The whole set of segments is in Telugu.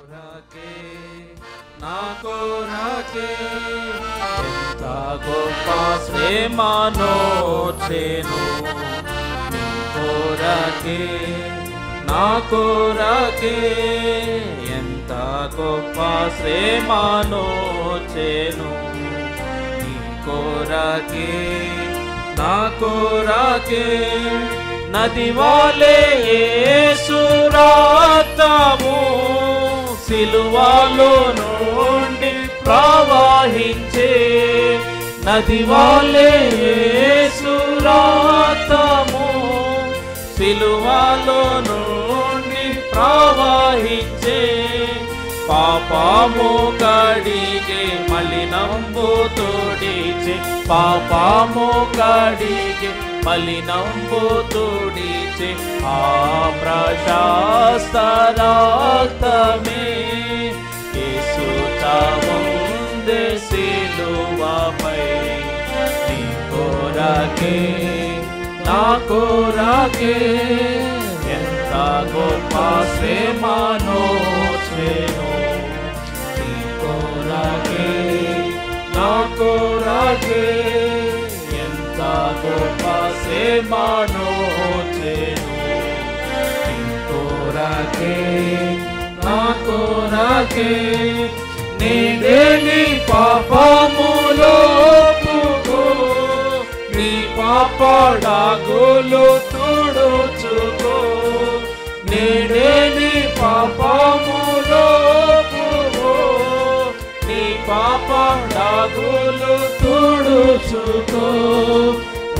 కొరకే నా కొరకే ఎంత గొప్ప శ్రమనోచెను నీ కొరకే నా కొరకే ఎంత గొప్ప శ్రమనోచెను నీ కొరకే నా కొరకే నది వలె యేసు రక్తము సిలువలో నుండి ప్రవహించే నది వలె యేసు రక్తము సిలువలో నుండి ప్రవహించే పాపము కడిగే మలినంబు తోడిచే పాపము కడిగే మలినంబు తోడిచే ఆ ప్రశస్త రక్తమే యేసు చావుందే సిలువపై నీ కొరకే నా కొరకే ఎంత గొప్ప శ్రమనోచెను నీ కొరకే నా కొరకే ఎంత గొప్ప శ్రమనోచెను నీ కొరకే నా కొరకే నేనే నీ పాపములో నీ పాపడాగులు తుడుచుకో నేనే నీ పాపములో నీ పాపడాగులు తుడుచుకో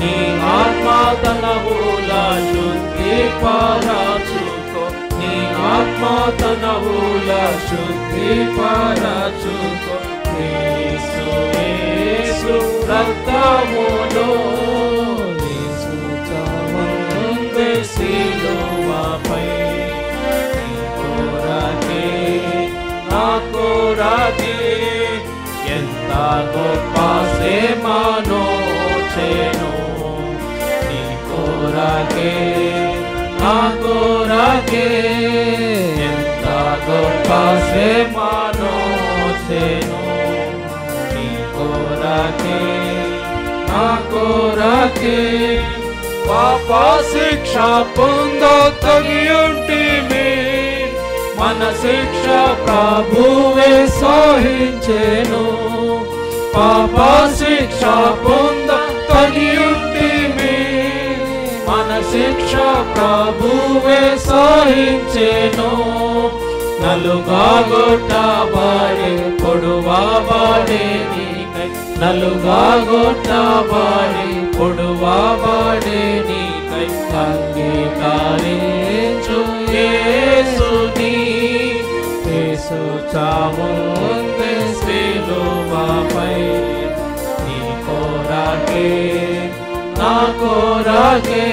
నీ ఆత్మ తనవుల శుద్ధి పరచుకో నీ ఆత్మ తనవుల శుద్ధి పరచుకో యేసు యేసు రక్తములో యేసు చావుందే సిలువపై నీ కొరకే నా కొరకే ఎంత గొప్ప శ్రమనోచెను నీ కొరకే నా కొరకే ఎంత గొప్ప శ్రమనోచెను నీ కొరకే నా కొరకే పాప శిక్ష పొంద తగియుంటిమి మన శిక్ష ప్రభువే సహించెను పాప శిక్ష పొంద తగియుంటిమి మన శిక్ష ప్రభువే సహించెను నలుగా గొట్టబడి పొడువబడే నీకై నలుగా గొట్టబడి పొడువబడే నీకై అంగీకరించు యేసుని యేసు చావుందే సిలువపై నీ కొరకే నా కొరకే